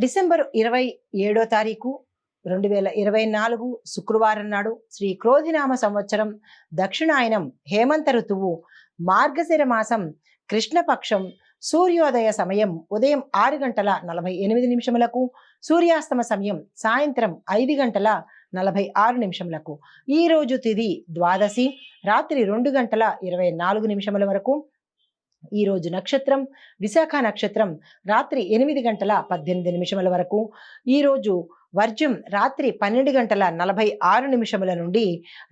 December 27 తారీఖు 2024 శుక్రవారం నాడు శ్రీ క్రోధినామ సంవత్సరం దక్షిణాయనం హేమంత ఋతువు మార్గశిర మాసం కృష్ణపక్షం సూర్యోదయ సమయం ఉదయం 6:48 సూర్యాస్తమ సమయం సాయంత్రం 5:46 ఈ రోజు తిథి ద్వాదశి రాత్రి 2:24 వరకు. ఈ రోజు నక్షత్రం విశాఖ నక్షత్రం రాత్రి 8:18 వరకు. ఈ రోజు వర్జం రాత్రి 12:46 నుండి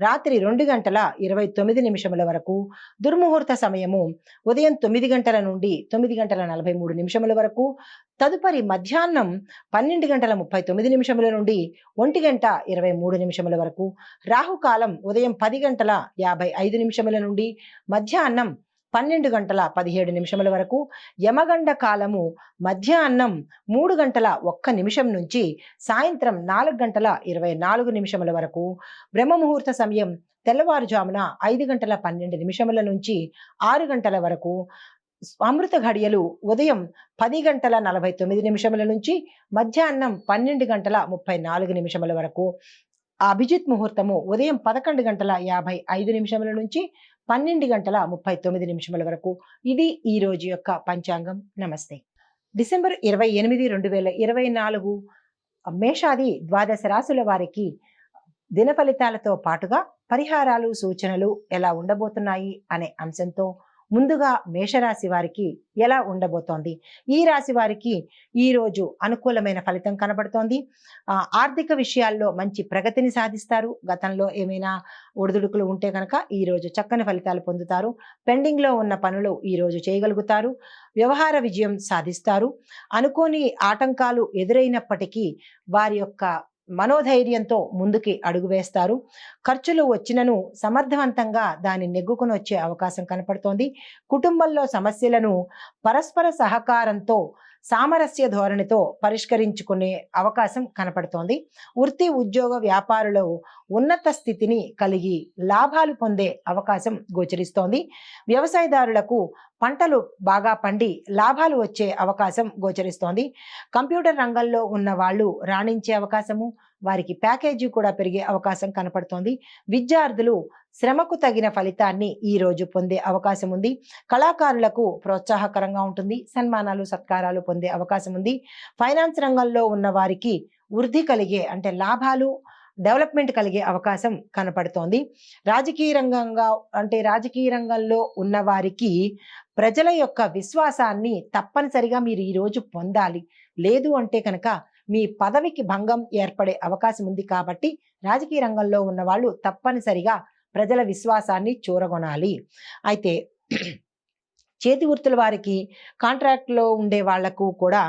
రాత్రి 2:29 వరకు. దుర్ముహూర్త సమయము ఉదయం 9 గంటల నుండి 9:43 వరకు. తదుపరి మధ్యాహ్నం 12:39 నుండి 1:23 వరకు. రాహుకాలం ఉదయం 10:55 నుండి మధ్యాహ్నం 12:17 వరకు. యమగండ కాలము మధ్యాహ్నం 3:01 నుంచి సాయంత్రం 4:24 వరకు. బ్రహ్మముహూర్త సమయం తెల్లవారుజామున 5:12 నుంచి 6 గంటల వరకు. అమృత ఘడియలు ఉదయం 10:49 నుంచి మధ్యాహ్నం 12:34 వరకు. అభిజిత్ ముహూర్తము ఉదయం 11:55 నుంచి 12:39 వరకు. ఇది ఈ రోజు యొక్క పంచాంగం. నమస్తే. డిసెంబర్ 28, 2024 మేషాది ద్వాదశ రాశుల వారికి దిన ఫలితాలతో పాటుగా పరిహారాలు సూచనలు ఎలా ఉండబోతున్నాయి అనే అంశంతో ముందుగా మేషరాశి వారికి ఎలా ఉండబోతోంది. ఈ రాశి వారికి ఈ రోజు అనుకూలమైన ఫలితం కనబడుతోంది. ఆర్థిక విషయాల్లో మంచి ప్రగతిని సాధిస్తారు. గతంలో ఏమైనా ఒడిదుడుకులు ఉంటే కనుక ఈ రోజు చక్కని ఫలితాలు పొందుతారు. పెండింగ్ లో ఉన్న పనులు ఈ రోజు చేయగలుగుతారు. వ్యవహార విజయం సాధిస్తారు. అనుకోని ఆటంకాలు ఎదురైనప్పటికీ వారి యొక్క మనోధైర్యంతో ముందుకి అడుగు వేస్తారు. ఖర్చులు వచ్చినను సమర్థవంతంగా దాన్ని నెగ్గుకొని వచ్చే అవకాశం కనపడుతోంది. కుటుంబంలో సమస్యలను పరస్పర సహకారంతో సామరస్య ధోరణితో పరిష్కరించుకునే అవకాశం కనపడుతోంది. వృత్తి ఉద్యోగ వ్యాపారులు ఉన్నత స్థితిని కలిగి లాభాలు పొందే అవకాశం గోచరిస్తోంది. వ్యవసాయదారులకు పంటలు బాగా పండి లాభాలు వచ్చే అవకాశం గోచరిస్తోంది. కంప్యూటర్ రంగంలో ఉన్న వాళ్ళు రాణించే అవకాశము, వారికి ప్యాకేజీ కూడా పెరిగే అవకాశం కనపడుతోంది. విద్యార్థులు శ్రమకు తగిన ఫలితాన్ని ఈ రోజు పొందే అవకాశం ఉంది. కళాకారులకు ప్రోత్సాహకరంగా ఉంటుంది. సన్మానాలు సత్కారాలు పొందే అవకాశం ఉంది. ఫైనాన్స్ రంగంలో ఉన్న వారికి వృద్ధి కలిగే అంటే లాభాలు డెవలప్మెంట్ కలిగే అవకాశం కనపడుతోంది. రాజకీయ రంగంలో ఉన్న వారికి ప్రజల యొక్క విశ్వాసాన్ని తప్పనిసరిగా మీరు ఈ రోజు పొందాలి. లేదు అంటే కనుక మీ పదవికి భంగం ఏర్పడే అవకాశం ఉంది. కాబట్టి రాజకీయ రంగంలో ఉన్న వాళ్ళు తప్పనిసరిగా ప్రజల విశ్వాసాన్ని చూరగొనాలి. అయితే చేతి వృత్తుల వారికి కాంట్రాక్ట్లో ఉండే వాళ్లకు కూడా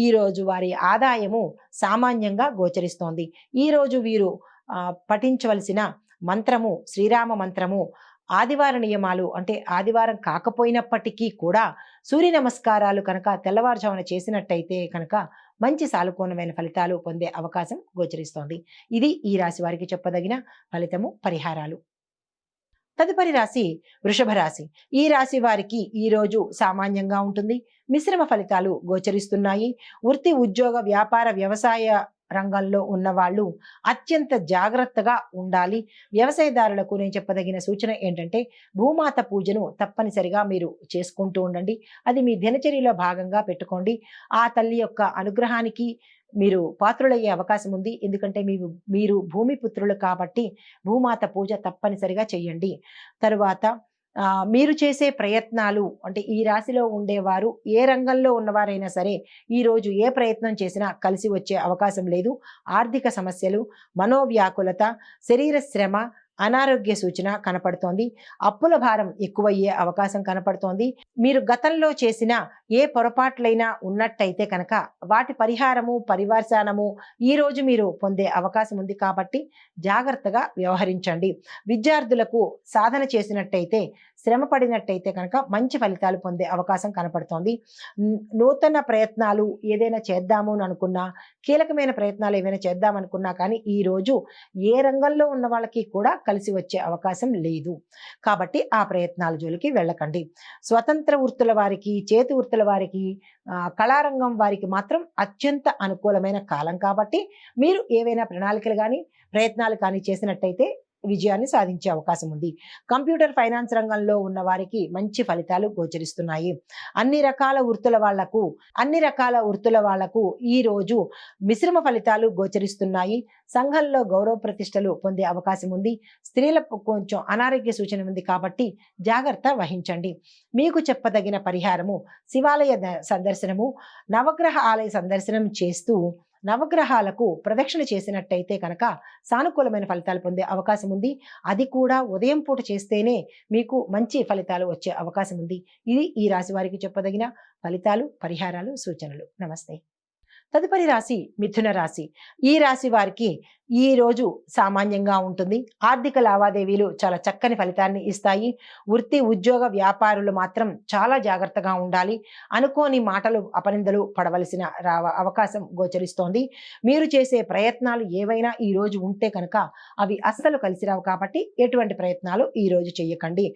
ఈరోజు వారి ఆదాయము సామాన్యంగా గోచరిస్తోంది. ఈరోజు వీరు పఠించవలసిన మంత్రము శ్రీరామ మంత్రము. ఆదివార నియమాలు అంటే ఆదివారం కాకపోయినప్పటికీ కూడా సూర్య నమస్కారాలు కనుక తెల్లవారుజామున చేసినట్టయితే కనుక మంచి సానుకూలమైన ఫలితాలు పొందే అవకాశం గోచరిస్తోంది. ఇది ఈ రాశి వారికి చెప్పదగిన ఫలితము, పరిహారాలు. తదుపరి రాశి వృషభ రాశి. ఈ రాశి వారికి ఈ రోజు సామాన్యంగా ఉంటుంది. మిశ్రమ ఫలితాలు గోచరిస్తున్నాయి. వృత్తి ఉద్యోగ వ్యాపార వ్యవసాయ రంగంలో ఉన్న వాళ్ళు అత్యంత జాగ్రత్తగా ఉండాలి. వ్యవసాయదారులకు నేను చెప్పదగిన సూచన ఏంటంటే భూమాత పూజను తప్పనిసరిగా మీరు చేసుకుంటూ ఉండండి. అది మీ దినచర్యలో భాగంగా పెట్టుకోండి. ఆ తల్లి యొక్క అనుగ్రహానికి మీరు పాత్రులయ్యే అవకాశం ఉంది. ఎందుకంటే మీరు భూమి పుత్రులు కాబట్టి భూమాత పూజ తప్పనిసరిగా చెయ్యండి. తరువాత మీరు చేసే ప్రయత్నాలు అంటే ఈ రాశిలో ఉండేవారు ఏ రంగంలో ఉన్నవారైనా సరే ఈ రోజు ఏ ప్రయత్నం చేసినా కలిసి వచ్చే అవకాశం లేదు. ఆర్థిక సమస్యలు, మనోవ్యాకులత, శరీర శ్రమ, అనారోగ్య సూచన కనపడుతోంది. అప్పుల భారం ఎక్కువయ్యే అవకాశం కనపడుతోంది. మీరు గతంలో చేసిన ఏ పొరపాట్లైనా ఉన్నట్టయితే కనుక వాటి పరిహారము పరివర్తనము ఈ రోజు మీరు పొందే అవకాశం ఉంది. కాబట్టి జాగ్రత్తగా వ్యవహరించండి. విద్యార్థులకు సాధన చేసినట్టయితే శ్రమ పడినట్టయితే కనుక మంచి ఫలితాలు పొందే అవకాశం కనపడుతోంది. నూతన ప్రయత్నాలు ఏదైనా చేద్దాము అని అనుకున్నా, కీలకమైన ప్రయత్నాలు ఏవైనా చేద్దామనుకున్నా కానీ ఈరోజు ఏ రంగంలో ఉన్న వాళ్ళకి కూడా కలిసి వచ్చే అవకాశం లేదు. కాబట్టి ఆ ప్రయత్నాల జోలికి వెళ్ళకండి. స్వతంత్ర వృత్తుల వారికి, చేతి వృత్తుల వారికి, కళారంగం వారికి మాత్రం అత్యంత అనుకూలమైన కాలం కాబట్టి మీరు ఏవైనా ప్రణాళికలు కానీ ప్రయత్నాలు కానీ చేసినట్టయితే విజయాన్ని సాధించే అవకాశం ఉంది. కంప్యూటర్ ఫైనాన్స్ రంగంలో ఉన్న వారికి మంచి ఫలితాలు గోచరిస్తున్నాయి. అన్ని రకాల వృత్తుల వాళ్లకు ఈ రోజు మిశ్రమ ఫలితాలు గోచరిస్తున్నాయి. సంఘంలో గౌరవ ప్రతిష్టలు పొందే అవకాశం ఉంది. స్త్రీలకు కొంచెం అనారోగ్య సూచన ఉంది కాబట్టి జాగ్రత్త వహించండి. మీకు చెప్పదగిన పరిహారము శివాలయ సందర్శనము, నవగ్రహ ఆలయ సందర్శనం చేస్తూ నవగ్రహాలకు ప్రదక్షిణ చేసినట్టయితే కనుక సానుకూలమైన ఫలితాలు పొందే అవకాశం ఉంది. అది కూడా ఉదయం పూట చేస్తేనే మీకు మంచి ఫలితాలు వచ్చే అవకాశం ఉంది. ఇది ఈ రాశి వారికి చెప్పదగిన ఫలితాలు, పరిహారాలు, సూచనలు. నమస్తే. తదుపరి రాశి మిథున రాశి. ఈ రాశి వారికి ఈ రోజు సామాన్యంగా ఉంటుంది. ఆర్థిక లావాదేవీలు చాలా చక్కని ఫలితాన్ని ఇస్తాయి. వృత్తి, ఉద్యోగ, వ్యాపారులు మాత్రం చాలా జాగ్రత్తగా ఉండాలి. అనుకోని మాటలు, అపనిందలు పడవలసిన అవకాశం గోచరిస్తోంది. మీరు చేసే ప్రయత్నాలు ఏవైనా ఈ రోజు ఉంటే కనుక అవి అస్సలు కలిసిరావు కాబట్టి ఎటువంటి ప్రయత్నాలు ఈ రోజు చేయకండి.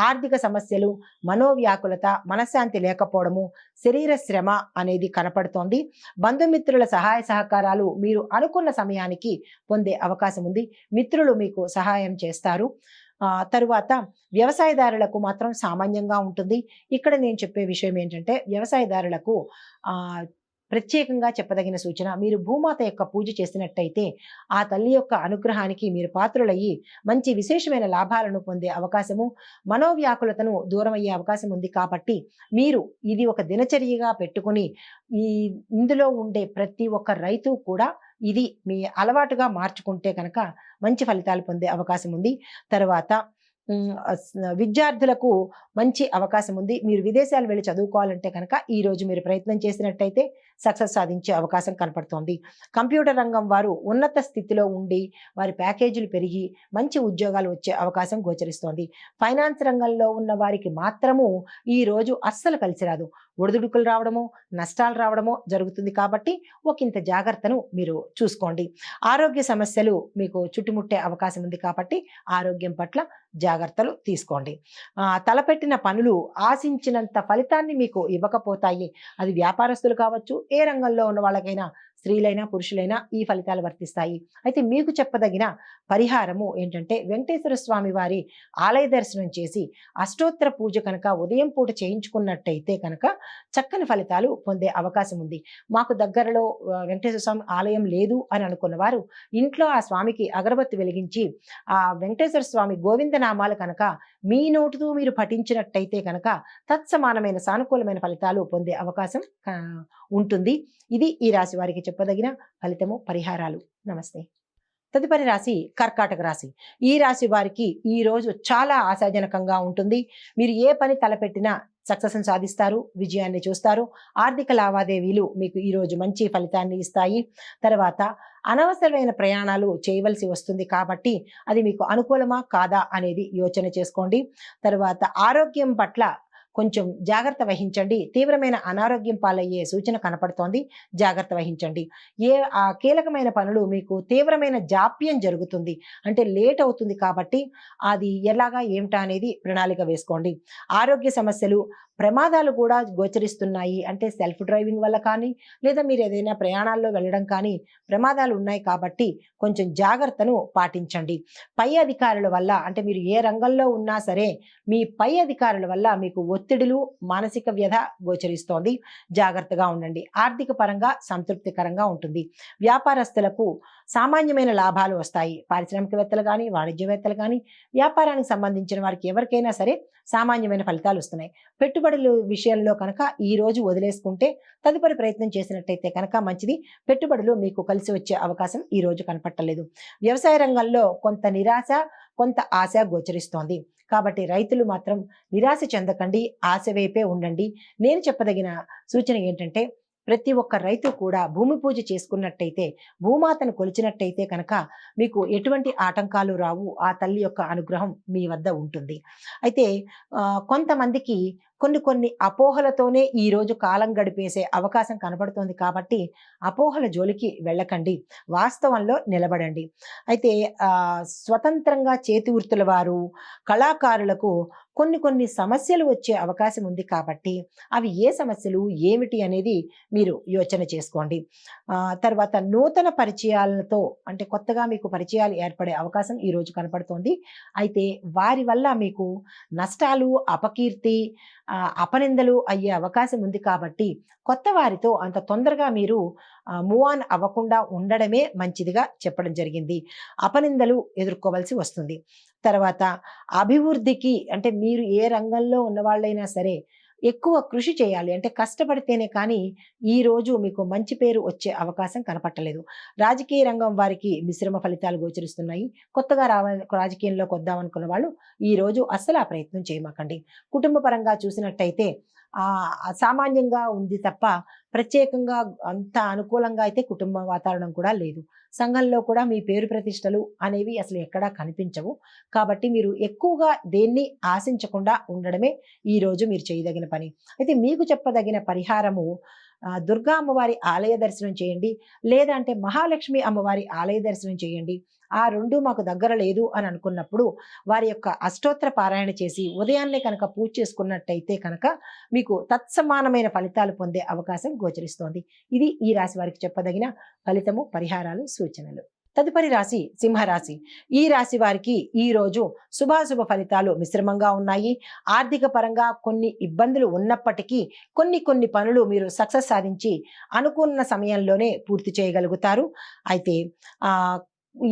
ఆర్థిక సమస్యలు, మనోవ్యాకులత, మనశ్శాంతి లేకపోవడము, శరీర శ్రమ అనేది కనపడుతోంది. బంధుమిత్రుల సహాయ సహకారాలు మీరు అనుకున్న సమయానికి పొందే అవకాశం ఉంది. మిత్రులు మీకు సహాయం చేస్తారు. తరువాత వ్యవసాయదారులకు మాత్రం సామాన్యంగా ఉంటుంది. ఇక్కడ నేను చెప్పే విషయం ఏంటంటే వ్యవసాయదారులకు ప్రత్యేకంగా చెప్పదగిన సూచన, మీరు భూమాత యొక్క పూజ చేసినట్టయితే ఆ తల్లి యొక్క అనుగ్రహానికి మీరు పాత్రులయ్యి మంచి విశేషమైన లాభాలను పొందే అవకాశము, మనోవ్యాకులతను దూరం అయ్యే అవకాశం ఉంది. కాబట్టి మీరు ఇది ఒక దినచర్యగా పెట్టుకుని ఇందులో ఉండే ప్రతి ఒక్క రైతు కూడా ఇది మీ అలవాటుగా మార్చుకుంటే కనుక మంచి ఫలితాలు పొందే అవకాశం ఉంది. తర్వాత విద్యార్థులకు మంచి అవకాశం ఉంది. మీరు విదేశాలు వెళ్ళి చదువుకోవాలంటే కనుక ఈ రోజు మీరు ప్రయత్నం చేసినట్టయితే సక్సెస్ సాధించే అవకాశం కనపడుతోంది. కంప్యూటర్ రంగం వారు ఉన్నత స్థితిలో ఉండి వారి ప్యాకేజీలు పెరిగి మంచి ఉద్యోగాలు వచ్చే అవకాశం గోచరిస్తోంది. ఫైనాన్స్ రంగంలో ఉన్న వారికి మాత్రము ఈ రోజు అస్సలు కలిసి రాదు. ఒడిదుడుకులు రావడమో, నష్టాలు రావడమో జరుగుతుంది. కాబట్టి ఒకంత జాగ్రత్తను మీరు చూసుకోండి. ఆరోగ్య సమస్యలు మీకు చుట్టుముట్టే అవకాశం ఉంది కాబట్టి ఆరోగ్యం పట్ల జాగ్రత్తలు తీసుకోండి. తలపెట్టిన పనులు ఆశించినంత ఫలితాన్ని మీకు ఇవ్వకపోతాయి. అది వ్యాపారస్తులు కావచ్చు, ఏ రంగంలో ఉన్న వాళ్ళకైనా, స్త్రీలైనా పురుషులైనా ఈ ఫలితాలు వర్తిస్తాయి. అయితే మీకు చెప్పదగిన పరిహారము ఏంటంటే వెంకటేశ్వర స్వామి వారి ఆలయ దర్శనం చేసి అష్టోత్తర పూజ కనుక ఉదయం పూట చేయించుకున్నట్టయితే కనుక చక్కని ఫలితాలు పొందే అవకాశం ఉంది. మాకు దగ్గరలో వెంకటేశ్వర స్వామి ఆలయం లేదు అని అనుకున్న వారు ఇంట్లో ఆ స్వామికి అగరబత్తి వెలిగించి ఆ వెంకటేశ్వర స్వామి గోవిందనామాలు కనుక మీ నోటుతో మీరు పఠించినట్టయితే కనుక తత్సమానమైన సానుకూలమైన ఫలితాలు పొందే అవకాశం ఉంటుంది. ఇది ఈ రాశి వారికి చెప్పదగిన ఫలితము, పరిహారాలు. నమస్తే. తదుపరి రాశి కర్కాటక రాశి. ఈ రాశి వారికి ఈ రోజు చాలా ఆశాజనకంగా ఉంటుంది. మీరు ఏ పని తలపెట్టినా సక్సెస్ సాధిస్తారు, విజయాన్ని చూస్తారు. ఆర్థిక లావాదేవీలు మీకు ఈరోజు మంచి ఫలితాన్ని ఇస్తాయి. తర్వాత అనవసరమైన ప్రయాణాలు చేయవలసి వస్తుంది కాబట్టి అది మీకు అనుకూలమా కాదా అనేది యోచన చేసుకోండి. తర్వాత ఆరోగ్యం పట్ల కొంచెం జాగ్రత్త వహించండి. తీవ్రమైన అనారోగ్యం పాలయ్యే సూచన కనపడుతోంది. జాగ్రత్త వహించండి. కీలకమైన పనులు మీకు తీవ్రమైన జాప్యం జరుగుతుంది, అంటే లేట్ అవుతుంది. కాబట్టి అది ఎలాగా ఏమిటా అనేది ప్రణాళిక వేసుకోండి. ఆరోగ్య సమస్యలు, ప్రమాదాలు కూడా గోచరిస్తున్నాయి. అంటే సెల్ఫ్ డ్రైవింగ్ వల్ల కానీ లేదా మీరు ఏదైనా ప్రయాణాల్లో వెళ్ళడం కానీ ప్రమాదాలు ఉన్నాయి. కాబట్టి కొంచెం జాగ్రత్తను పాటించండి. పై అధికారుల వల్ల, అంటే మీరు ఏ రంగంలో ఉన్నా సరే మీ పై అధికారుల వల్ల మీకు ఒత్తిడులు, మానసిక వ్యధ గోచరిస్తోంది. జాగ్రత్తగా ఉండండి. ఆర్థిక పరంగా సంతృప్తికరంగా ఉంటుంది. వ్యాపారస్తులకు సామాన్యమైన లాభాలు వస్తాయి. పారిశ్రామికవేత్తలు కానీ, వాణిజ్యవేత్తలు కానీ, వ్యాపారానికి సంబంధించిన వారికి ఎవరికైనా సరే సామాన్యమైన ఫలితాలు వస్తున్నాయి. పెట్టుబడుల విషయంలో కనుక ఈ రోజు వదిలేసుకుంటే తదుపరి ప్రయత్నం చేసినట్టయితే కనుక మంచిది. పెట్టుబడులు మీకు కలిసి వచ్చే అవకాశం ఈ రోజు కనపట్టలేదు. వ్యవసాయ రంగంలో కొంత నిరాశ, కొంత ఆశ గోచరిస్తోంది. కాబట్టి రైతులు మాత్రం నిరాశ చెందకండి, ఆశ వైపే ఉండండి. నేను చెప్పదగిన సూచన ఏంటంటే ప్రతి ఒక్క రైతు కూడా భూమి పూజ చేసుకున్నట్టయితే, భూమాతను కొలిచినట్టయితే కనుక మీకు ఎటువంటి ఆటంకాలు రావు. ఆ తల్లి యొక్క అనుగ్రహం మీ వద్ద ఉంటుంది. అయితే కొంతమందికి కొన్ని అపోహలతోనే ఈరోజు కాలం గడిపేసే అవకాశం కనబడుతోంది కాబట్టి అపోహల జోలికి వెళ్ళకండి. వాస్తవంలో నిలబడండి. అయితే స్వతంత్రంగా చేతి వృత్తుల వారు, కళాకారులకు కొన్ని సమస్యలు వచ్చే అవకాశం ఉంది కాబట్టి అవి ఏ సమస్యలు ఏమిటి అనేది మీరు యోచన చేసుకోండి. తర్వాత నూతన పరిచయాలతో అంటే కొత్తగా మీకు పరిచయాలు ఏర్పడే అవకాశం ఈరోజు కనపడుతోంది. అయితే వారి వల్ల మీకు నష్టాలు, అపకీర్తి, అపనిందలు అయ్యే అవకాశం ఉంది కాబట్టి కొత్త వారితో అంత తొందరగా మీరు మూవ్ ఆన్ అవ్వకుండా ఉండడమే మంచిదిగా చెప్పడం జరిగింది. అపనిందలు ఎదుర్కోవాల్సి వస్తుంది. తర్వాత అభివృద్ధికి అంటే మీరు ఏ రంగంలో ఉన్నవాళ్ళైనా సరే ఎక్కువ కృషి చేయాలి. అంటే కష్టపడితేనే కానీ ఈరోజు మీకు మంచి పేరు వచ్చే అవకాశం కనపట్టలేదు. రాజకీయ రంగం వారికి మిశ్రమ ఫలితాలు గోచరిస్తున్నాయి. కొత్తగా రాజకీయంలోకి వద్దామనుకున్న వాళ్ళు ఈరోజు అస్సలు ఆ ప్రయత్నం చేయమాకండి. కుటుంబ పరంగా చూసినట్టయితే సామాన్యంగా ఉంది తప్ప ప్రత్యేకంగా అంత అనుకూలంగా అయితే కుటుంబ వాతావరణం కూడా లేదు. సంఘంలో కూడా మీ పేరు ప్రతిష్టలు అనేవి అసలు ఎక్కడా కనిపించవు. కాబట్టి మీరు ఎక్కువగా దేన్ని ఆశించకుండా ఉండడమే ఈరోజు మీరు చేయదగిన పని. అయితే మీకు చెప్పదగిన పరిహారము దుర్గా అమ్మవారి ఆలయ దర్శనం చేయండి, లేదా అంటే మహాలక్ష్మి అమ్మవారి ఆలయ దర్శనం చేయండి. ఆ రెండు మాకు దగ్గర లేదు అని అనుకున్నప్పుడు వారి యొక్క అష్టోత్తర పారాయణ చేసి ఉదయాన్నే కనుక పూజ చేసుకున్నట్టయితే కనుక మీకు తత్సమానమైన ఫలితాలు పొందే అవకాశం గోచరిస్తోంది. ఇది ఈ రాశి వారికి చెప్పదగిన ఫలితము, పరిహారాలు, సూచనలు. తదుపరి రాశి సింహరాశి. ఈ రాశి వారికి ఈ రోజు శుభాశుభ ఫలితాలు మిశ్రమంగా ఉన్నాయి. ఆర్థిక పరంగా కొన్ని ఇబ్బందులు ఉన్నప్పటికీ కొన్ని పనులు మీరు సక్సెస్ సాధించి అనుకున్న సమయంలోనే పూర్తి చేయగలుగుతారు. అయితే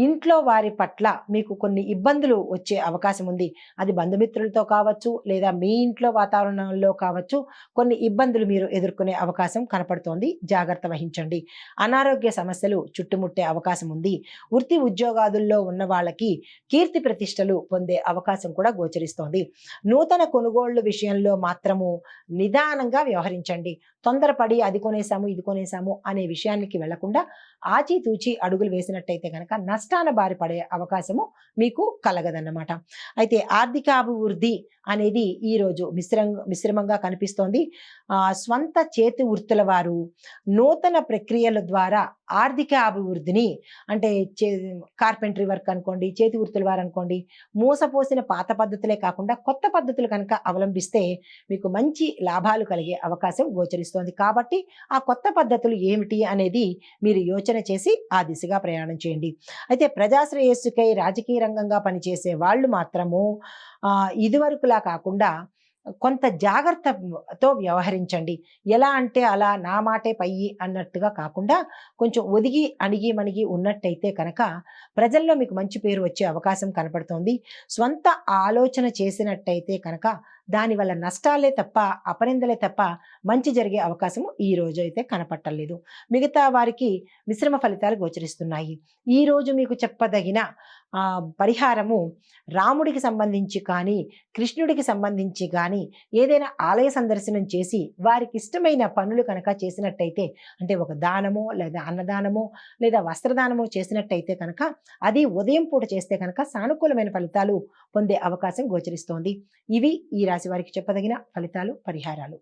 ఇంట్లో వారి పట్ల మీకు కొన్ని ఇబ్బందులు వచ్చే అవకాశం ఉంది. అది బంధుమిత్రులతో కావచ్చు, లేదా మీ ఇంట్లో వాతావరణంలో కావచ్చు. కొన్ని ఇబ్బందులు మీరు ఎదుర్కొనే అవకాశం కనపడుతోంది. జాగ్రత్త వహించండి. అనారోగ్య సమస్యలు చుట్టుముట్టే అవకాశం ఉంది. వృత్తి ఉద్యోగాదుల్లో ఉన్న వాళ్ళకి కీర్తి ప్రతిష్టలు పొందే అవకాశం కూడా గోచరిస్తోంది. నూతన కొనుగోళ్ల విషయంలో మాత్రము నిదానంగా వ్యవహరించండి. తొందరపడి అది కొనేసాము ఇది కొనేసాము అనే విషయానికి వెళ్లకుండా ఆచితూచి అడుగులు వేసినట్టయితే కనుక నష్టాల బారి పడే అవకాశము మీకు కలగదన్నమాట. అయితే ఆర్థిక అభివృద్ధి అనేది ఈరోజు మిశ్రమంగా కనిపిస్తోంది. స్వంత చేతి వృత్తుల వారు నూతన ప్రక్రియల ద్వారా ఆర్థిక అభివృద్ధిని అంటే కార్పెంటరీ వర్క్ అనుకోండి, చేతి వృత్తుల వారు అనుకోండి, మూసపోసిన పాత పద్ధతులే కాకుండా కొత్త పద్ధతులు కనుక అవలంబిస్తే మీకు మంచి లాభాలు కలిగే అవకాశం గోచరిస్తోంది. కాబట్టి ఆ కొత్త పద్ధతులు ఏమిటి అనేది మీరు యోచన చేసి ఆ దిశగా ప్రయాణం చేయండి. అయితే ప్రజాశ్రేయస్సుకై రాజకీయ రంగంగా పనిచేసే వాళ్ళు మాత్రము ఇదివరకులా కాకుండా కొంత జాగ్రత్తతో వ్యవహరించండి. ఎలా అంటే అలా నా మాటే పయ్యి అన్నట్టుగా కాకుండా కొంచెం ఒదిగి అణిగి మణిగి ఉన్నట్టయితే కనుక ప్రజల్లో మీకు మంచి పేరు వచ్చే అవకాశం కనపడుతోంది. స్వంత ఆలోచన చేసినట్టయితే కనుక దానివల్ల నష్టాలే తప్ప అపనిందలే తప్ప మంచి జరిగే అవకాశము ఈ రోజు అయితే కనపట్టలేదు. మిగతా వారికి మిశ్రమ ఫలితాలు గోచరిస్తున్నాయి. ఈ రోజు మీకు చెప్పదగిన పరిహారము రాముడికి సంబంధించి కానీ కృష్ణుడికి సంబంధించి కానీ ఏదైనా ఆలయ సందర్శనం చేసి వారికి ఇష్టమైన పనులు కనుక చేసినట్టయితే అంటే ఒక దానమో లేదా అన్నదానమో లేదా వస్త్రదానమో చేసినట్టయితే కనుక అది ఉదయం పూట చేస్తే కనుక సానుకూలమైన ఫలితాలు పొందే అవకాశం గోచరిస్తోంది. ఇవి ఈ రాశి వారికి చెప్పదగిన ఫలితాలు, పరిహారాలు.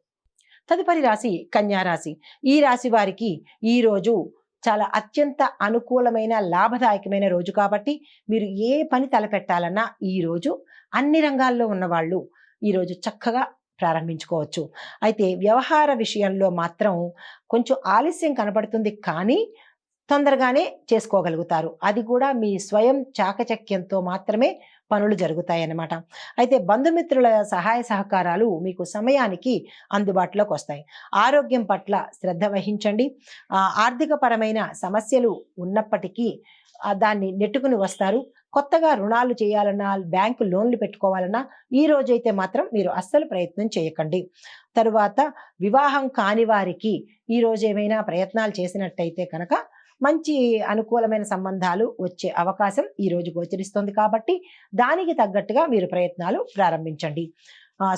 తదుపరి రాశి కన్యా రాశి. ఈ రాశి వారికి ఈ రోజు చాలా అత్యంత అనుకూలమైన లాభదాయకమైన రోజు కాబట్టి మీరు ఏ పని తలపెట్టాలన్నా ఈ రోజు అన్ని రంగాల్లో ఉన్నవాళ్ళు ఈరోజు చక్కగా ప్రారంభించుకోవచ్చు. అయితే వ్యవహార విషయంలో మాత్రం కొంచెం ఆలస్యం కనబడుతుంది కానీ తొందరగానే చేసుకోగలుగుతారు. అది కూడా మీ స్వయం చాకచక్యంతో మాత్రమే పనులు జరుగుతాయన్నమాట. అయితే బంధుమిత్రుల సహాయ సహకారాలు మీకు సమయానికి అందుబాటులోకి వస్తాయి. ఆరోగ్యం పట్ల శ్రద్ధ వహించండి. ఆర్థిక పరమైన సమస్యలు ఉన్నప్పటికీ దాన్ని నెట్టుకుని వస్తారు. కొత్తగా రుణాలు చేయాలన్నా, బ్యాంకు లోన్లు పెట్టుకోవాలన్నా ఈ రోజైతే మాత్రం మీరు అస్సలు ప్రయత్నం చేయకండి. తరువాత వివాహం కాని వారికి ఈ రోజు ఏమైనా ప్రయత్నాలు చేసినట్టయితే కనుక మంచి అనుకూలమైన సంబంధాలు వచ్చే అవకాశం ఈ రోజు గోచరిస్తుంది కాబట్టి దానికి తగ్గట్టుగా మీరు ప్రయత్నాలు ప్రారంభించండి.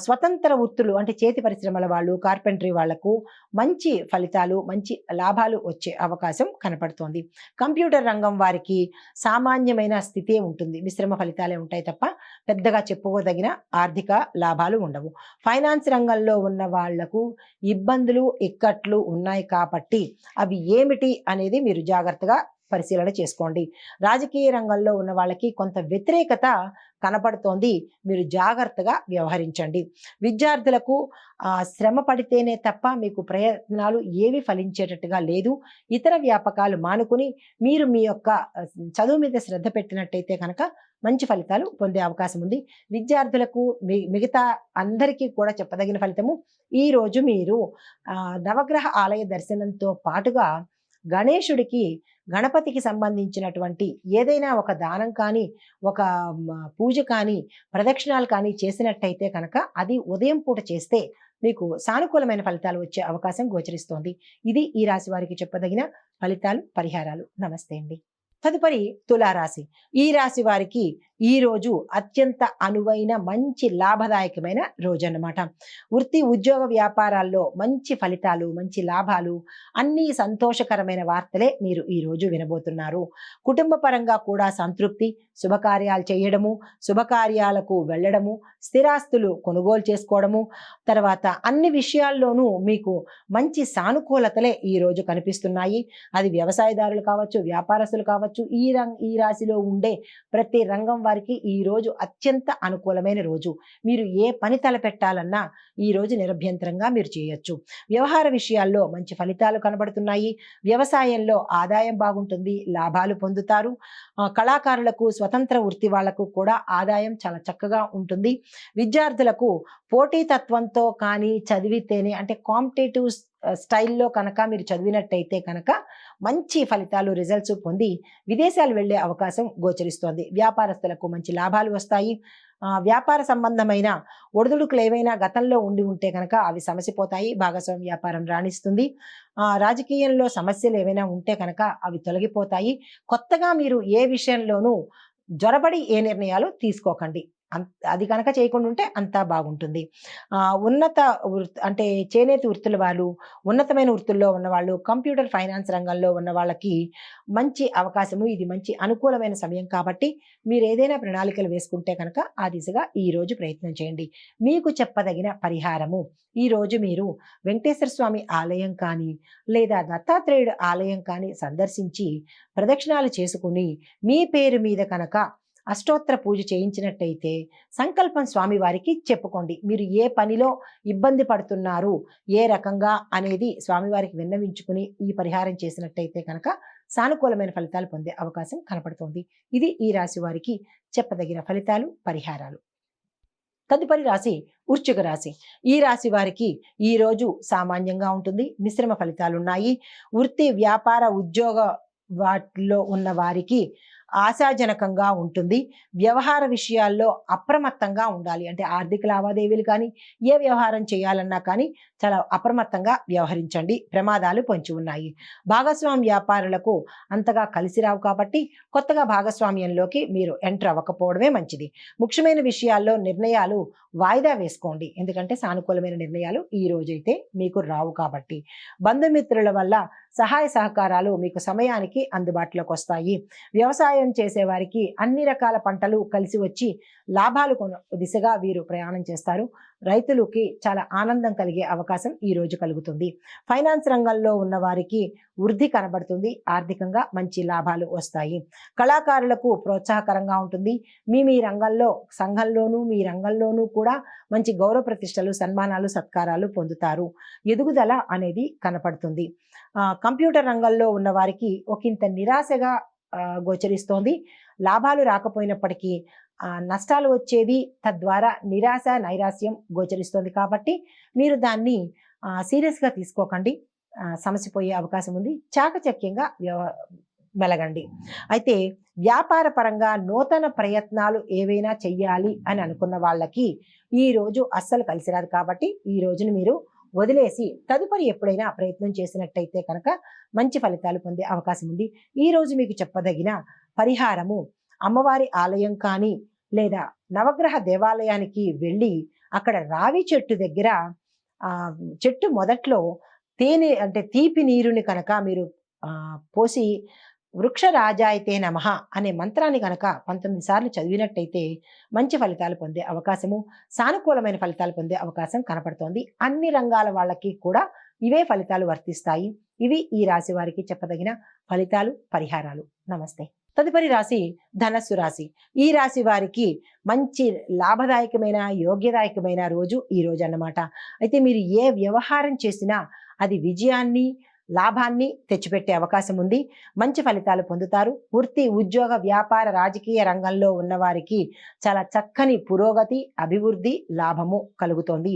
స్వతంత్ర వృత్తులు అంటే చేతి పరిశ్రమల వాళ్ళు, కార్పెంటరీ వాళ్లకు మంచి ఫలితాలు, మంచి లాభాలు వచ్చే అవకాశం కనపడుతోంది. కంప్యూటర్ రంగం వారికి సామాన్యమైన స్థితే ఉంటుంది. మిశ్రమ ఫలితాలే ఉంటాయి తప్ప పెద్దగా చెప్పుకోదగిన ఆర్థిక లాభాలు ఉండవు. ఫైనాన్స్ రంగంలో ఉన్న వాళ్లకు ఇబ్బందులు, ఇక్కట్లు ఉన్నాయి కాబట్టి అవి ఏమిటి అనేది మీరు జాగ్రత్తగా పరిశీలన చేసుకోండి. రాజకీయ రంగంలో ఉన్న వాళ్ళకి కొంత వ్యతిరేకత కనపడుతోంది. మీరు జాగ్రత్తగా వ్యవహరించండి. విద్యార్థులకు శ్రమ పడితేనే తప్ప మీకు ప్రయత్నాలు ఏవి ఫలించేటట్టుగా లేదు. ఇతర వ్యాపకాలు మానుకుని మీరు మీ యొక్క చదువు మీద శ్రద్ధ పెట్టినట్టయితే కనుక మంచి ఫలితాలు పొందే అవకాశం ఉంది. విద్యార్థులకు మిగతా అందరికీ కూడా చెప్పదగిన ఫలితము, ఈ రోజు మీరు నవగ్రహ ఆలయ దర్శనంతో పాటుగా గణేశుడికి, గణపతికి సంబంధించినటువంటి ఏదైనా ఒక దానం కానీ, ఒక పూజ కానీ, ప్రదక్షిణాలు కానీ చేసినట్టయితే కనుక అది ఉదయం పూట చేస్తే మీకు సానుకూలమైన ఫలితాలు వచ్చే అవకాశం గోచరిస్తోంది. ఇది ఈ రాశి వారికి చెప్పదగిన ఫలితాలు, పరిహారాలు. నమస్తే అండి. తదుపరి తులారాశి. ఈ రాశి వారికి ఈ రోజు అత్యంత అనువైన మంచి లాభదాయకమైన రోజు అన్నమాట. వృత్తి, ఉద్యోగ, వ్యాపారాల్లో మంచి ఫలితాలు, మంచి లాభాలు, అన్ని సంతోషకరమైన వార్తలే మీరు ఈ రోజు వినబోతున్నారు. కుటుంబ పరంగా కూడా సంతృప్తి, శుభకార్యాలు చేయడము, శుభకార్యాలకు వెళ్ళడము, స్థిరాస్తులు కొనుగోలు చేసుకోవడము, తర్వాత అన్ని విషయాల్లోనూ మీకు మంచి సానుకూలతలే ఈ రోజు కనిపిస్తున్నాయి. అది వ్యవసాయదారులు కావచ్చు, వ్యాపారస్తులు కావచ్చు, ఈ రాశిలో ఉండే ప్రతి రంగం వారికి ఈ రోజు అత్యంత అనుకూలమైన రోజు. మీరు ఏ పని తలపెట్టాలన్నా ఈ రోజు నిరభ్యంతరంగా మీరు చేయొచ్చు. వ్యవహార విషయాల్లో మంచి ఫలితాలు కనబడుతున్నాయి. వ్యవసాయంలో ఆదాయం బాగుంటుంది, లాభాలు పొందుతారు. కళాకారులకు, స్వతంత్ర వృత్తి వాళ్లకు కూడా ఆదాయం చాలా చక్కగా ఉంటుంది. విద్యార్థులకు పోటీతత్వంతో కానీ చదివితేనే, అంటే కాంపిటేటివ్ స్టైల్లో కనుక మీరు చదివినట్టయితే కనుక మంచి ఫలితాలు, రిజల్ట్స్ పొంది విదేశాలు వెళ్ళే అవకాశం గోచరిస్తోంది. వ్యాపారస్తులకు మంచి లాభాలు వస్తాయి. వ్యాపార సంబంధమైన ఒడిదుడుకులు ఏవైనా గతంలో ఉండి ఉంటే కనుక అవి సమసిపోతాయి. భాగస్వామ్య వ్యాపారం రాణిస్తుంది. రాజకీయంలో సమస్యలు ఏవైనా ఉంటే కనుక అవి తొలగిపోతాయి. కొత్తగా మీరు ఏ విషయంలోనూ జొరబడి ఏ నిర్ణయాలు తీసుకోకండి. అది కనుక చేయకుండా ఉంటే అంతా బాగుంటుంది. ఉన్నత అంటే చేనేత వృత్తుల వాళ్ళు, ఉన్నతమైన వృత్తుల్లో ఉన్నవాళ్ళు, కంప్యూటర్ ఫైనాన్స్ రంగంలో ఉన్న వాళ్ళకి మంచి అవకాశము. ఇది మంచి అనుకూలమైన సమయం కాబట్టి మీరు ఏదైనా ప్రణాళికలు వేసుకుంటే కనుక ఆ దిశగా ఈ రోజు ప్రయత్నం చేయండి. మీకు చెప్పదగిన పరిహారము, ఈ రోజు మీరు వెంకటేశ్వర స్వామి ఆలయం కానీ లేదా దత్తాత్రేయుడు ఆలయం కానీ సందర్శించి ప్రదక్షిణాలు చేసుకుని మీ పేరు మీద కనుక అష్టోత్తర పూజ చేయించినట్టయితే సంకల్పం స్వామివారికి చెప్పుకోండి. మీరు ఏ పనిలో ఇబ్బంది పడుతున్నారు, ఏ రకంగా అనేది స్వామివారికి విన్నవించుకుని ఈ పరిహారం చేసినట్టయితే కనుక సానుకూలమైన ఫలితాలు పొందే అవకాశం కనపడుతోంది. ఇది ఈ రాశి వారికి చెప్పదగిన ఫలితాలు, పరిహారాలు. తదుపరి రాశి వృశ్చిక రాశి. ఈ రాశి వారికి ఈ రోజు సామాన్యంగా ఉంటుంది. మిశ్రమ ఫలితాలున్నాయి. వృత్తి, వ్యాపార, ఉద్యోగ వాటిలో ఉన్న వారికి ఆశాజనకంగా ఉంటుంది. వ్యవహార విషయాల్లో అప్రమత్తంగా ఉండాలి. అంటే ఆర్థిక లావాదేవీలు కానీ, ఏ వ్యవహారం చేయాలన్నా కానీ చాలా అప్రమత్తంగా వ్యవహరించండి. ప్రమాదాలు పొంచి ఉన్నాయి. భాగస్వామ్య వ్యాపారులకు అంతగా కలిసి రావు కాబట్టి కొత్తగా భాగస్వామ్యంలోకి మీరు ఎంటర్ అవ్వకపోవడమే మంచిది. ముఖ్యమైన విషయాల్లో నిర్ణయాలు వాయిదా వేసుకోండి. ఎందుకంటే సానుకూలమైన నిర్ణయాలు ఈ రోజైతే మీకు రావు కాబట్టి. బంధుమిత్రుల వల్ల సహాయ సహకారాలు మీకు సమయానికి అందుబాటులోకి వస్తాయి. వ్యవసాయం చేసేవారికి అన్ని రకాల పంటలు కలిసి వచ్చి లాభాలు దిశగా వీరు ప్రయాణం చేస్తారు. రైతులకి చాలా ఆనందం కలిగే అవకాశం ఈ రోజు కలుగుతుంది. ఫైనాన్స్ రంగంలో ఉన్న వారికి వృద్ధి కనబడుతుంది. ఆర్థికంగా మంచి లాభాలు వస్తాయి. కళాకారులకు ప్రోత్సాహకరంగా ఉంటుంది. మీ రంగంలో, సంఘంలోనూ మీ రంగంలోనూ కూడా మంచి గౌరవ ప్రతిష్టలు, సన్మానాలు, సత్కారాలు పొందుతారు. ఎదుగుదల అనేది కనపడుతుంది. కంప్యూటర్ రంగంలో ఉన్న వారికి ఒకంత నిరాశగా గోచరిస్తోంది. లాభాలు రాకపోయినప్పటికీ నష్టాలు వచ్చేది, తద్వారా నిరాశ, నైరాశ్యం గోచరిస్తోంది కాబట్టి మీరు దాన్ని సీరియస్గా తీసుకోకండి. సమసిపోయే అవకాశం ఉంది. చాకచక్యంగా మెలగండి. అయితే వ్యాపార పరంగా నూతన ప్రయత్నాలు ఏవైనా చెయ్యాలి అని అనుకున్న వాళ్ళకి ఈ రోజు అస్సలు కలిసి రాదు కాబట్టి ఈ రోజును మీరు వదిలేసి తదుపరి ఎప్పుడైనా ప్రయత్నం చేసినట్టయితే కనుక మంచి ఫలితాలు పొందే అవకాశం ఉంది. ఈ రోజు మీకు చెప్పదగిన పరిహారము, అమ్మవారి ఆలయం కానీ లేదా నవగ్రహ దేవాలయానికి వెళ్ళి అక్కడ రావి చెట్టు దగ్గర ఆ చెట్టు మొదట్లో తేనె అంటే తీపి నీరుని కనుక మీరు పోసి వృక్ష రాజాయితే నమః అనే మంత్రాన్ని కనుక 19 సార్లు చదివినట్టయితే మంచి ఫలితాలు పొందే అవకాశము, సానుకూలమైన ఫలితాలు పొందే అవకాశం కనపడుతోంది. అన్ని రంగాల వాళ్ళకి కూడా ఇవే ఫలితాలు వర్తిస్తాయి. ఇవి ఈ రాశి వారికి చెప్పదగిన ఫలితాలు, పరిహారాలు. నమస్తే. తదుపరి రాశి ధనస్సు రాశి. ఈ రాశి వారికి మంచి లాభదాయకమైన, యోగ్యదాయకమైన రోజు ఈ రోజు అన్నమాట. అయితే మీరు ఏ వ్యవహారం చేసినా అది విజయాన్ని, లాభాన్ని తెచ్చిపెట్టే అవకాశం ఉంది. మంచి ఫలితాలు పొందుతారు. వృత్తి, ఉద్యోగ, వ్యాపార, రాజకీయ రంగంలో ఉన్నవారికి చాలా చక్కని పురోగతి, అభివృద్ధి, లాభము కలుగుతోంది.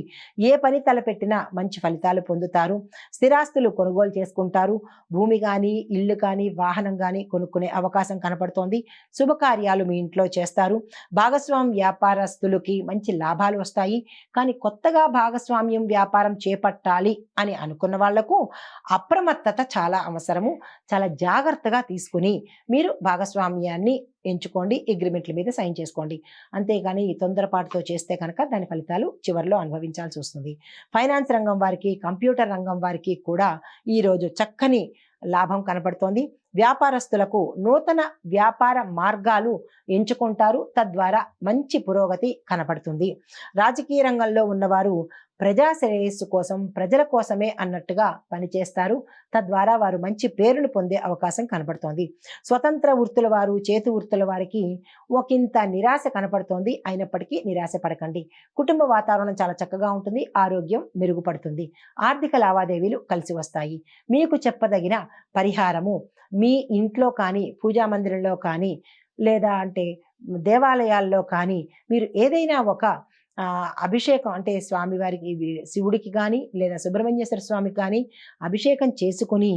ఏ పని తలపెట్టినా మంచి ఫలితాలు పొందుతారు. స్థిరాస్తులు కొనుగోలు చేసుకుంటారు. భూమి కానీ, ఇల్లు కానీ, వాహనం కానీ కొనుక్కునే అవకాశం కనపడుతోంది. శుభకార్యాలు మీ ఇంట్లో చేస్తారు. భాగస్వామ్య వ్యాపారస్తులకి మంచి లాభాలు వస్తాయి. కానీ కొత్తగా భాగస్వామ్యం వ్యాపారం చేపట్టాలి అని అనుకున్న వాళ్లకు అప్రమత్తత చాలా అవసరము. చాలా జాగ్రత్తగా తీసుకుని మీరు భాగస్వామ్యాన్ని ఎంచుకోండి. అగ్రిమెంట్ల మీద సైన్ చేసుకోండి. అంతేగాని తొందరపాటుతో చేస్తే కనుక దాని ఫలితాలు చివరిలో అనుభవించాల్సి వస్తుంది. ఫైనాన్స్ రంగం వారికి, కంప్యూటర్ రంగం వారికి కూడా ఈరోజు చక్కని లాభం కనపడుతోంది. వ్యాపారస్తులకు నూతన వ్యాపార మార్గాలు ఎంచుకుంటారు. తద్వారా మంచి పురోగతి కనపడుతుంది. రాజకీయ రంగంలో ఉన్నవారు ప్రజా శ్రేయస్సు కోసం, ప్రజల కోసమే అన్నట్టుగా పనిచేస్తారు. తద్వారా వారు మంచి పేరును పొందే అవకాశం కనపడుతోంది. స్వతంత్ర వృత్తుల వారు, చేతి వృత్తుల వారికి ఒకంత నిరాశ కనపడుతోంది. అయినప్పటికీ నిరాశ పడకండి. కుటుంబ వాతావరణం చాలా చక్కగా ఉంటుంది. ఆరోగ్యం మెరుగుపడుతుంది. ఆర్థిక లావాదేవీలు కలిసి వస్తాయి. మీకు చెప్పదగిన పరిహారము మీ ఇంట్లో కానీ, పూజా మందిరంలో కానీ, లేదా అంటే దేవాలయాల్లో కానీ మీరు ఏదైనా ఒక అభిషేకం అంటే స్వామివారికి, శివుడికి కానీ లేదా సుబ్రహ్మణ్యేశ్వర స్వామికి కానీ అభిషేకం చేసుకుని,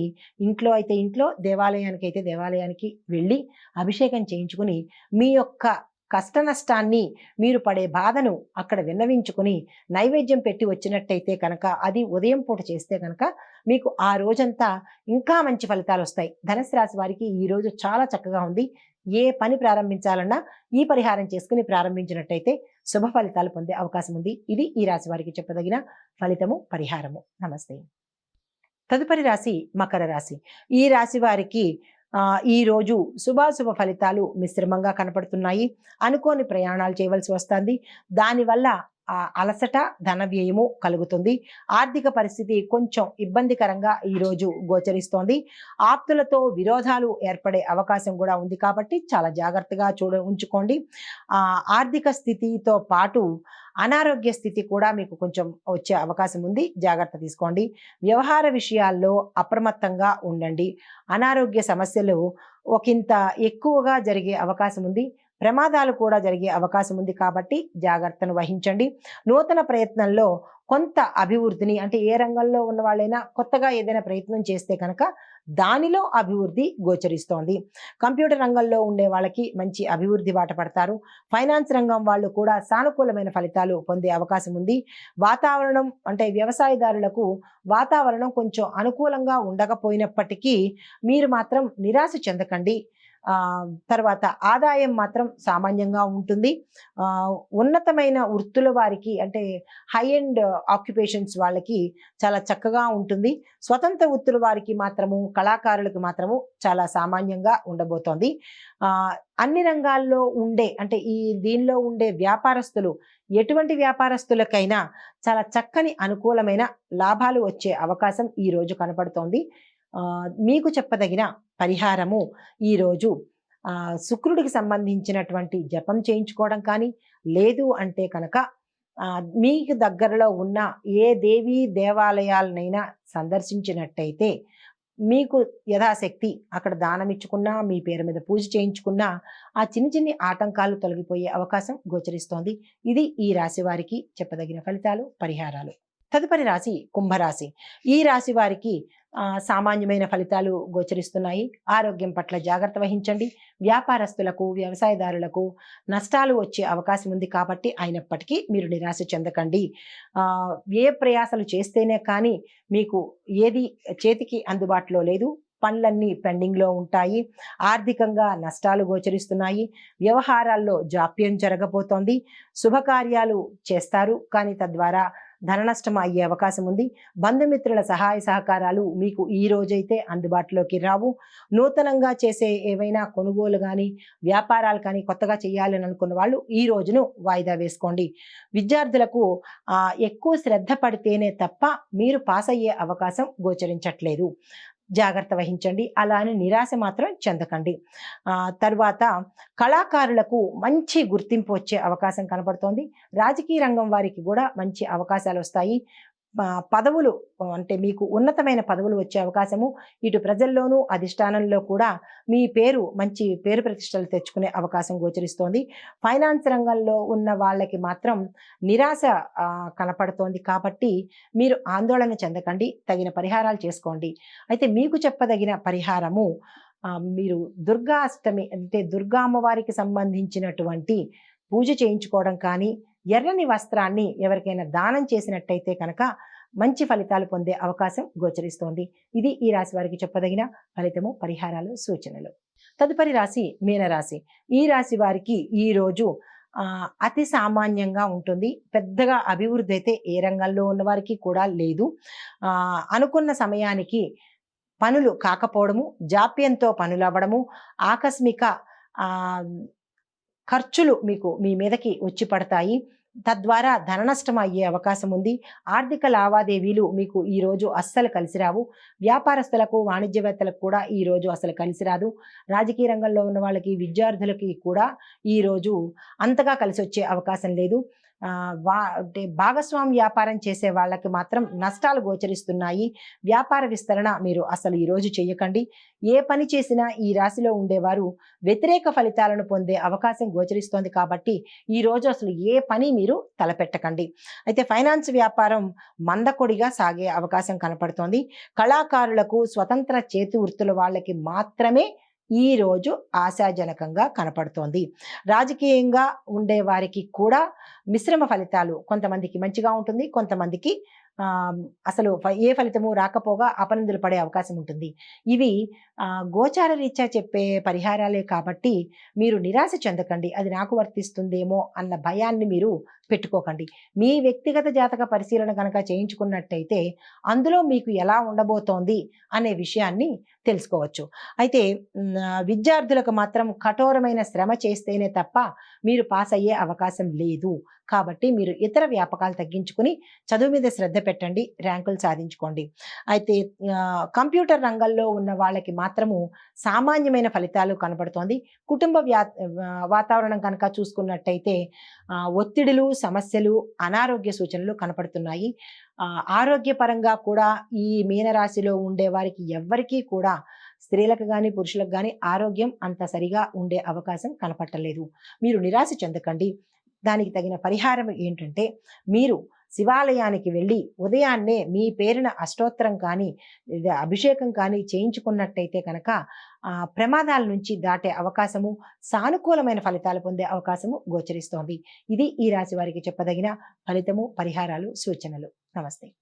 ఇంట్లో అయితే ఇంట్లో, దేవాలయానికి అయితే దేవాలయానికి వెళ్ళి అభిషేకం చేయించుకుని మీ యొక్క కష్ట నష్టాన్ని, మీరు పడే బాధను అక్కడ విన్నవించుకుని నైవేద్యం పెట్టి వచ్చినట్టయితే కనుక, అది ఉదయం పూట చేస్తే కనుక మీకు ఆ రోజంతా ఇంకా మంచి ఫలితాలు వస్తాయి. ధనుసు రాశి వారికి ఈ రోజు చాలా చక్కగా ఉంది. ఏ పని ప్రారంభించాలన్నా ఈ పరిహారం చేసుకుని ప్రారంభించినట్టయితే శుభ ఫలితాలు పొందే అవకాశం ఉంది. ఇది ఈ రాశి వారికి చెప్పదగిన ఫలితము, పరిహారము. నమస్తే. తదుపరి రాశి మకర రాశి. ఈ రాశి వారికి ఈ రోజు శుభాశుభ ఫలితాలు మిశ్రమంగా కనపడుతున్నాయి. అనుకోని ప్రయాణాలు చేయవలసి వస్తుంది. దానివల్ల అలసట, ధన వ్యయము కలుగుతుంది. ఆర్థిక పరిస్థితి కొంచెం ఇబ్బందికరంగా ఈరోజు గోచరిస్తోంది. ఆప్తులతో విరోధాలు ఏర్పడే అవకాశం కూడా ఉంది. కాబట్టి చాలా జాగ్రత్తగా ఉంచుకోండి. ఆర్థిక స్థితితో పాటు అనారోగ్య స్థితి కూడా మీకు కొంచెం వచ్చే అవకాశం ఉంది. జాగ్రత్త తీసుకోండి. వ్యవహార విషయాల్లో అప్రమత్తంగా ఉండండి. అనారోగ్య సమస్యలు ఒకంత ఎక్కువగా జరిగే అవకాశం ఉంది. ప్రమాదాలు కూడా జరిగే అవకాశం ఉంది. కాబట్టి జాగ్రత్తను వహించండి. నూతన ప్రయత్నంలో కొంత అభివృద్ధిని, అంటే ఏ రంగంలో ఉన్న వాళ్ళైనా కొత్తగా ఏదైనా ప్రయత్నం చేస్తే కనుక దానిలో అభివృద్ధి గోచరిస్తోంది. కంప్యూటర్ రంగంలో ఉండే వాళ్ళకి మంచి అభివృద్ధి బాట పడతారు. ఫైనాన్స్ రంగం వాళ్ళు కూడా సానుకూలమైన ఫలితాలు పొందే అవకాశం ఉంది. వాతావరణం అంటే వ్యవసాయదారులకు వాతావరణం కొంచెం అనుకూలంగా ఉండకపోయినప్పటికీ మీరు మాత్రం నిరాశ చెందకండి. తర్వాత ఆదాయం మాత్రం సామాన్యంగా ఉంటుంది. ఉన్నతమైన వృత్తుల వారికి, అంటే హై ఎండ్ ఆక్యుపేషన్స్ వాళ్ళకి చాలా చక్కగా ఉంటుంది. స్వతంత్ర వృత్తుల వారికి మాత్రము, కళాకారులకు మాత్రము చాలా సామాన్యంగా ఉండబోతోంది. అన్ని రంగాల్లో ఉండే, అంటే దీనిలో ఉండే వ్యాపారస్తులు, ఎటువంటి వ్యాపారస్తులకైనా చాలా చక్కని అనుకూలమైన లాభాలు వచ్చే అవకాశం ఈ రోజు కనపడుతోంది. మీకు చెప్పదగిన పరిహారము ఈరోజు శుక్రుడికి సంబంధించినటువంటి జపం చేయించుకోవడం కానీ, లేదు అంటే కనుక మీకు దగ్గరలో ఉన్న ఏ దేవీ దేవాలయాలనైనా సందర్శించినట్టయితే మీకు యథాశక్తి అక్కడ దానం ఇచ్చుకున్నా, మీ పేరు మీద పూజ చేయించుకున్నా ఆ చిన్ని ఆటంకాలు తొలగిపోయే అవకాశం గోచరిస్తోంది. ఇది ఈ రాశి వారికి చెప్పదగిన ఫలితాలు, పరిహారాలు. తదుపరి రాశి కుంభరాశి. ఈ రాశి వారికి సామాన్యమైన ఫలితాలు గోచరిస్తున్నాయి. ఆరోగ్యం పట్ల జాగ్రత్త వహించండి. వ్యాపారస్తులకు, వ్యవసాయదారులకు నష్టాలు వచ్చే అవకాశం ఉంది. కాబట్టి అయినప్పటికీ మీరు నిరాశ చెందకండి. ఏ ప్రయాసలు చేస్తేనే కానీ మీకు ఏది చేతికి అందుబాటులో లేదు. పనులన్నీ పెండింగ్లో ఉంటాయి. ఆర్థికంగా నష్టాలు గోచరిస్తున్నాయి. వ్యవహారాల్లో జాప్యం జరగబోతోంది. శుభకార్యాలు చేస్తారు, కానీ తద్వారా ధన నష్టం అయ్యే అవకాశం ఉంది. బంధుమిత్రుల సహాయ సహకారాలు మీకు ఈ రోజైతే అందుబాటులోకి రావు. నూతనంగా చేసే ఏవైనా కొనుగోలు కానీ వ్యాపారాలు కానీ కొత్తగా చేయాలని అనుకున్న వాళ్ళు ఈ రోజును వాయిదా వేసుకోండి. విద్యార్థులకు ఎక్కువ శ్రద్ధ పడితేనే తప్ప మీరు పాస్ అయ్యే అవకాశం గోచరించట్లేదు. జాగ్రత్త వహించండి. అలా అని నిరాశ మాత్రం చెందకండి. తరువాత కళాకారులకు మంచి గుర్తింపు వచ్చే అవకాశం కనబడుతోంది. రాజకీయ రంగం వారికి కూడా మంచి అవకాశాలు వస్తాయి. పదవులు అంటే మీకు ఉన్నతమైన పదవులు వచ్చే అవకాశము, ఇటు ప్రజల్లోనూ అధిష్టానంలో కూడా మీ పేరు మంచి పేరు ప్రతిష్టలు తెచ్చుకునే అవకాశం గోచరిస్తోంది. ఫైనాన్స్ రంగంలో ఉన్న వాళ్ళకి మాత్రం నిరాశ కనపడుతోంది. కాబట్టి మీరు ఆందోళన చెందకండి, తగిన పరిహారాలు చేసుకోండి. అయితే మీకు చెప్పదగిన పరిహారము, మీరు దుర్గా అష్టమి అంటే దుర్గా అమ్మవారికి సంబంధించినటువంటి పూజ చేయించుకోవడం కానీ, ఎర్రని వస్త్రాన్ని ఎవరికైనా దానం చేసినట్టయితే కనుక మంచి ఫలితాలు పొందే అవకాశం గోచరిస్తోంది. ఇది ఈ రాశి వారికి చెప్పదగిన ఫలితము, పరిహారాలు, సూచనలు. తదుపరి రాశి మీనరాశి. ఈ రాశి వారికి ఈ రోజు అతి సామాన్యంగా ఉంటుంది. పెద్దగా అభివృద్ధి అయితే ఏ రంగంలో ఉన్న వారికి కూడా లేదు. అనుకున్న సమయానికి పనులు కాకపోవడము, జాప్యంతో పనులు అవ్వడము, ఆకస్మిక ఖర్చులు మీకు మీ మీదకి వచ్చి పడతాయి. తద్వారా ధన నష్టం అయ్యే అవకాశం ఉంది. ఆర్థిక లావాదేవీలు మీకు ఈరోజు అస్సలు కలిసి రావు. వ్యాపారస్తులకు, వాణిజ్యవేత్తలకు కూడా ఈరోజు అసలు కలిసి రాదు. రాజకీయ రంగంలో ఉన్న వాళ్ళకి, విద్యార్థులకి కూడా ఈరోజు అంతగా కలిసి వచ్చే అవకాశం లేదు. అంటే భాగస్వామి వ్యాపారం చేసే వాళ్ళకి మాత్రం నష్టాలు గోచరిస్తున్నాయి. వ్యాపార విస్తరణ మీరు అసలు ఈరోజు చేయకండి. ఏ పని చేసినా ఈ రాశిలో ఉండేవారు వ్యతిరేక ఫలితాలను పొందే అవకాశం గోచరిస్తోంది. కాబట్టి ఈరోజు అసలు ఏ పని మీరు తలపెట్టకండి. అయితే ఫైనాన్స్ వ్యాపారం మందకొడిగా సాగే అవకాశం కనపడుతోంది. కళాకారులకు, స్వతంత్ర చేతి వృత్తుల వాళ్ళకి మాత్రమే ఈ రోజు ఆశాజనకంగా కనపడుతోంది. రాజకీయంగా ఉండే వారికి కూడా మిశ్రమ ఫలితాలు, కొంతమందికి మంచిగా ఉంటుంది, కొంతమందికి అసలు ఏ ఫలితము రాకపోగా అపనిందులు పడే అవకాశం ఉంటుంది. ఇవి గోచార రీత్యా చెప్పే పరిహారాలే కాబట్టి మీరు నిరాశ చెందకండి. అది నాకు వర్తిస్తుందేమో అన్న భయాన్ని మీరు పెట్టుకోకండి. మీ వ్యక్తిగత జాతక పరిశీలన కనుక చేయించుకున్నట్టయితే అందులో మీకు ఎలా ఉండబోతోంది అనే విషయాన్ని తెలుసుకోవచ్చు. అయితే విద్యార్థులకు మాత్రం కఠోరమైన శ్రమ చేస్తేనే తప్ప మీరు పాస్ అయ్యే అవకాశం లేదు. కాబట్టి మీరు ఇతర వ్యాపకాలు తగ్గించుకుని చదువు మీద శ్రద్ధ పెట్టండి, ర్యాంకులు సాధించుకోండి. అయితే కంప్యూటర్ రంగంలో ఉన్న వాళ్ళకి మాత్రము సామాన్యమైన ఫలితాలు కనబడుతోంది. కుటుంబ వాతావరణం కనుక చూసుకున్నట్టయితే ఒత్తిడులు, సమస్యలు, అనారోగ్య సూచనలు కనపడుతున్నాయి. ఆరోగ్యపరంగా కూడా ఈ మీనరాశిలో ఉండే వారికి ఎవ్వరికీ కూడా, స్త్రీలకు కానీ పురుషులకు కానీ ఆరోగ్యం అంత సరిగా ఉండే అవకాశం కనపట్టలేదు. మీరు నిరాశ చెందకండి. దానికి తగిన పరిహారం ఏంటంటే, మీరు శివాలయానికి వెళ్ళి ఉదయాన్నే మీ పేరున అష్టోత్తరం కానీ అభిషేకం కానీ చేయించుకున్నట్టయితే కనుక ప్రమాదాల నుంచి దాటే అవకాశము, సానుకూలమైన ఫలితాలు పొందే అవకాశము గోచరిస్తోంది. ఇది ఈ రాశి వారికి చెప్పదగిన ఫలితము, పరిహారాలు, సూచనలు. నమస్తే.